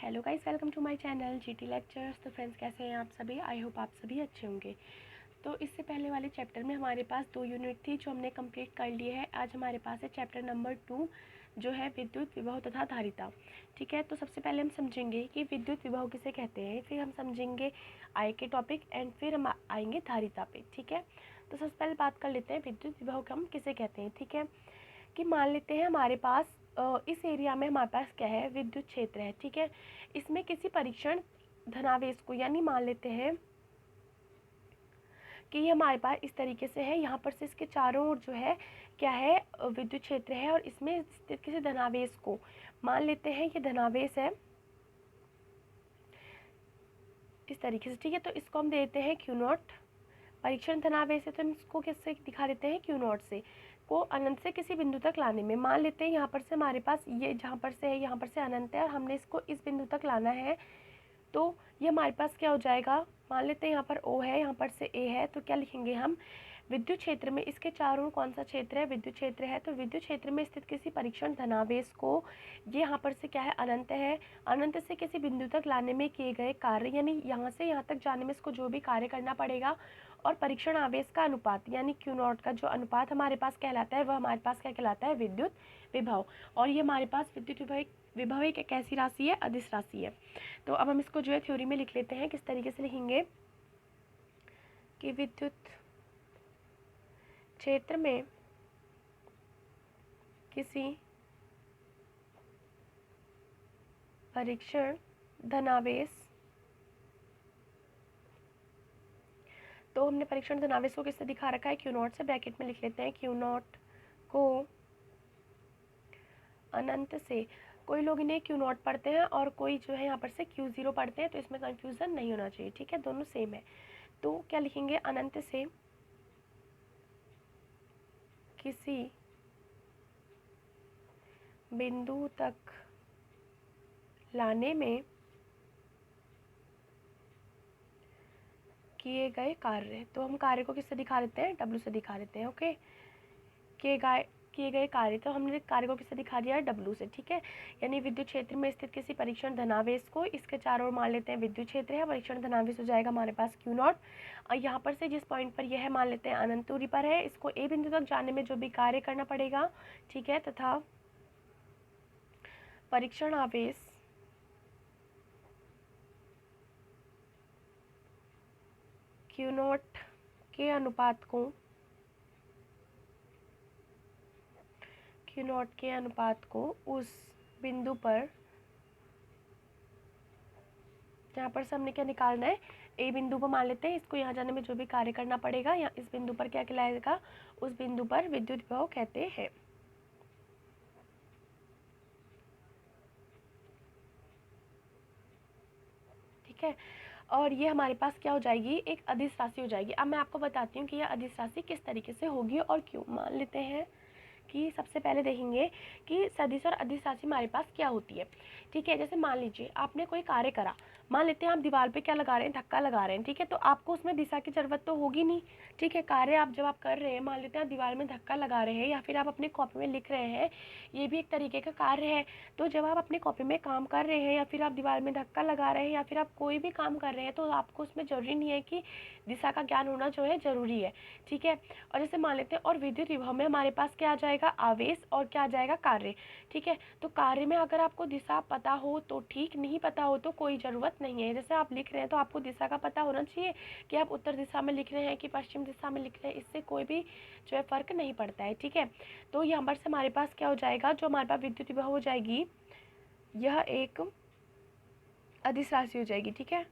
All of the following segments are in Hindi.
Hello guys, welcome to my channel GT lectures. तो फ्रेंड्स, कैसे हैं आप सभी? आई होप आप सभी अच्छे होंगे। तो इससे पहले वाले चैप्टर में हमारे पास 2 यूनिट थी जो हमने कंप्लीट कर लिए है। आज हमारे पास है चैप्टर नंबर 2 जो है विद्युत विभव तथा धारिता। ठीक है, तो सबसे पहले हम समझेंगे कि विद्युत विभव किसे कहते हैं, फिर हम समझेंगे आय के टॉपिक एंड फिर हम आएंगे धारिता पे। ठीक है, तो सबसे पहले बात कर लेते हैं विद्युत विभव हम किसे कहते हैं। ठीक है, कि मान लेते हैं हमारे पास इस एरिया में हमारे पास क्या है, विद्युत क्षेत्र है। ठीक है, इसमें किसी परीक्षण धनावेश को, यानी मान लेते हैं कि ये हमारे पास इस तरीके से है, यहाँ पर से इसके चारों ओर जो है क्या है, विद्युत क्षेत्र है, और इसमें स्थित किसी धनावेश को मान लेते हैं ये धनावेश है इस तरीके से। ठीक है, तो इसको हम देते हैं क्यू नॉट। परीक्षण धनावेश है तो हम इसको किससे दिखा देते हैं, क्यू नॉट से। को अनंत से किसी बिंदु तक लाने में, मान लेते हैं यहाँ पर से हमारे पास ये जहाँ पर से है, यहाँ पर से अनंत है और हमने इसको इस बिंदु तक लाना है, तो ये हमारे पास क्या हो जाएगा, मान लेते हैं यहाँ पर O है, यहाँ पर से A है, तो क्या लिखेंगे हम, विद्युत क्षेत्र में इसके चारों ओर कौन सा क्षेत्र है, विद्युत क्षेत्र है। तो विद्युत क्षेत्र में स्थित किसी परीक्षण धनावेश को, ये यहाँ पर से क्या है, अनंत है, अनंत से किसी बिंदु तक लाने में किए गए कार्य, यानी यहाँ से यहाँ तक जाने में इसको जो भी कार्य करना पड़ेगा, और परीक्षण आवेश का अनुपात यानी क्यू नॉट का जो अनुपात हमारे पास कहलाता है, वह हमारे पास क्या कहलाता है, विद्युत विभव। और ये हमारे पास विद्युत विभव एक कैसी राशि है, अदिश राशि है। तो अब हम इसको जो है थ्योरी में लिख लेते हैं। किस तरीके से लिखेंगे कि विद्युत क्षेत्र में किसी परीक्षण धनावेश, तो हमने परीक्षण धनावेश को किससे दिखा रखा है, क्यू नॉट से। ब्रैकेट में लिख लेते हैं क्यू नॉट को अनंत से, कोई लोग इन्हें क्यू नॉट पढ़ते हैं और कोई जो है यहाँ पर से क्यू ज़ीरो पढ़ते हैं, तो इसमें कंफ्यूजन नहीं होना चाहिए। ठीक है, दोनों सेम है। तो क्या लिखेंगे, अनंत से किसी बिंदु तक लाने में किए गए कार्य, तो हम कार्य को किससे दिखा देते हैं, W से दिखा देते हैं। ओके, किए गए कार्य, तो हमने कार्य को किससे दिखा दिया है, W से। ठीक है, यानी विद्युत क्षेत्र में स्थित किसी परीक्षण धनावेश को, इसके चारों ओर मान लेते हैं विद्युत क्षेत्र है, परीक्षण धनावेश हो जाएगा हमारे पास क्यू नॉट। और यहाँ पर से जिस पॉइंट पर यह है मान लेते हैं अनंत दूरी पर है, इसको A बिंदु तक जाने में जो भी कार्य करना पड़ेगा, ठीक है, तथा परीक्षण आवेश क्यू नॉट के अनुपात को, क्यू नॉट के अनुपात को उस बिंदु पर, जहाँ पर से हमने क्या निकालना है, A बिंदु पर मान लेते हैं, इसको यहाँ जाने में जो भी कार्य करना पड़ेगा, या इस बिंदु पर क्या कहलाएगा, उस बिंदु पर विद्युत विभव कहते हैं। ठीक है, और ये हमारे पास क्या हो जाएगी, एक अदिश राशि हो जाएगी। अब मैं आपको बताती हूँ कि यह अदिश राशि किस तरीके से होगी और क्यों। मान लेते हैं कि सबसे पहले देखेंगे कि सदिश और अदिश राशि हमारे पास क्या होती है। ठीक है, जैसे मान लीजिए आपने कोई कार्य करा, मान लेते हैं आप दीवार पे क्या लगा रहे हैं, धक्का लगा रहे हैं। ठीक है, तो आपको उसमें दिशा की जरूरत तो होगी नहीं। ठीक है, कार्य आप जब आप कर रहे हैं, मान लेते हैं आप दीवार में धक्का लगा रहे हैं या फिर आप अपने कॉपी में लिख रहे हैं, ये भी एक तरीके का कार्य है। तो जब आप अपने कॉपी में काम कर रहे हैं या फिर आप दीवार में धक्का लगा रहे हैं या फिर आप कोई भी काम कर रहे हैं, तो आपको उसमें ज़रूरी नहीं है कि दिशा का ज्ञान होना जो है ज़रूरी है। ठीक है, और जैसे मान लेते हैं और विद्युत विभव में हमारे पास क्या आ जाएगा, आवेश, और क्या आ जाएगा, कार्य। ठीक है, तो कार्य में अगर आपको दिशा पता हो तो ठीक, नहीं पता हो तो कोई ज़रूरत नहीं है। जैसे आप लिख रहे हैं तो आपको दिशा का पता होना चाहिए कि आप उत्तर दिशा में लिख रहे हैं कि पश्चिम दिशा में लिख रहे हैं, इससे कोई भी जो है फ़र्क नहीं पड़ता है। ठीक है, तो यहाँ पर से हमारे पास क्या हो जाएगा, जो हमारे पास विद्युत विभव हो जाएगी, यह एक अदिश राशि हो जाएगी। ठीक है,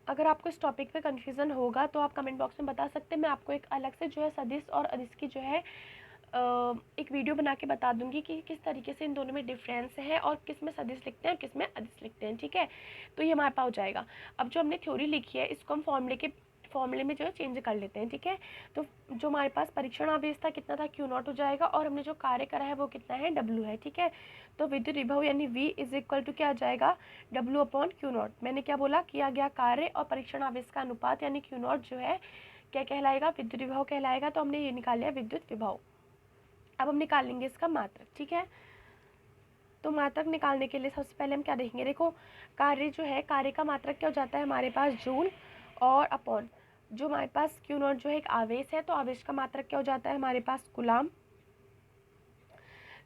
अगर आपको इस टॉपिक पे कन्फ्यूज़न होगा तो आप कमेंट बॉक्स में बता सकते हैं। मैं आपको एक अलग से जो है सदिश और अदिश की जो है एक वीडियो बना के बता दूंगी कि किस तरीके से इन दोनों में डिफरेंस है और किस में सदिश लिखते हैं और किस में अदिश लिखते हैं। ठीक है, तो ये हमारे पास हो जाएगा। अब जो हमने थ्योरी लिखी है इसको हम फॉर्मूले में जो है चेंज कर लेते हैं। ठीक है, तो जो हमारे पास परीक्षण आवेश था कितना था, क्यू नॉट हो जाएगा, और हमने जो कार्य करा है वो कितना है, W है। ठीक है, तो विद्युत विभव यानी V इज इक्वल टू क्या आ जाएगा, W अपॉन क्यू नॉट। मैंने क्या बोला, किया गया कार्य और परीक्षण आवेश का अनुपात यानी क्यू नॉट जो है क्या कहलाएगा, विद्युत विभव कहलाएगा। तो हमने ये निकाल लिया विद्युत विभव। अब हम निकाल लेंगे इसका मात्रक। ठीक है, तो तो मात्रक निकालने के लिए सबसे पहले हम क्या देखेंगे, देखो कार्य जो है, कार्य का मात्रक क्या हो जाता है हमारे पास, जूल, और अपॉन जो हमारे पास क्यू नॉट जो है एक आवेश है, तो आवेश का मात्रक क्या हो जाता है हमारे पास, कूलाम।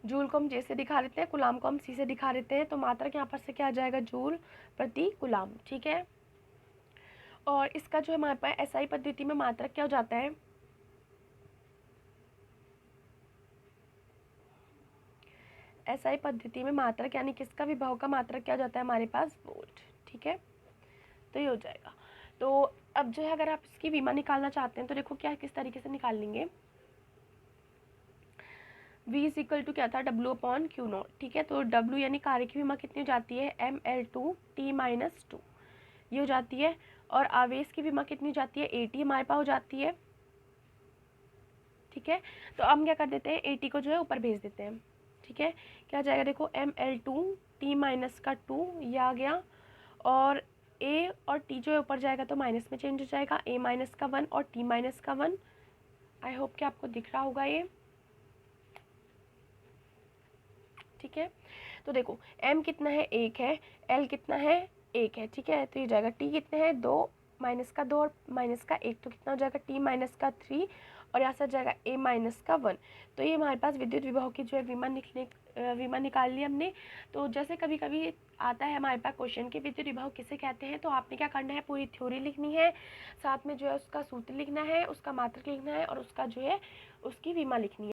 जूल को हम जे से दिखा देते हैं, कूलाम को हम सी से दिखा देते हैं, तो मात्रक यहाँ पर से क्या आ जाएगा, जूल प्रति कूलाम। ठीक है, और इसका जो हमारे पास एसआई पद्धति में मात्रक क्या हो जाता है, एसआई पद्धति में मात्रक यानी किसका, विभव का मात्रक क्या हो जाता है हमारे पास, वोल्ट। ठीक है, तो ये हो जाएगा। तो अब जो है अगर आप इसकी विमा निकालना चाहते हैं तो देखो क्या किस तरीके से निकाल लेंगे, V इज इक्वल टू क्या था, W अपॉन क्यू नॉट। ठीक है, तो W यानी कार्य की विमा कितनी हो जाती है, mL2T-2 ये हो जाती है, और आवेश की विमा कितनी हो जाती है, AT हमारे पास हो जाती है। ठीक है, तो हम क्या कर देते हैं, AT को जो है ऊपर भेज देते हैं। ठीक है, क्या आ जाएगा, देखो mL2T-2 ये आ गया, और A और T जो है ऊपर जाएगा तो माइनस में चेंज हो जाएगा, A-1 और T-1। आई होप कि आपको दिख रहा होगा ये। ठीक है, तो देखो m कितना है, 1 है, l कितना है, 1 है। ठीक है, तो ये जाएगा t कितने हैं, 2, -2 और -1, तो कितना हो जाएगा, t-3, और यहाँ से जाएगा a-1। तो ये हमारे पास विद्युत विभव की जो है विमा निकाल ली हमने। तो जैसे कभी कभी आता है हमारे पास क्वेश्चन के विद्युत विभव किसे कहते हैं, तो आपने क्या करना है, पूरी थ्योरी लिखनी है, साथ में जो है उसका सूत्र लिखना है, उसका मात्रक लिखना है, और उसका जो है उसकी विमा लिखनी है।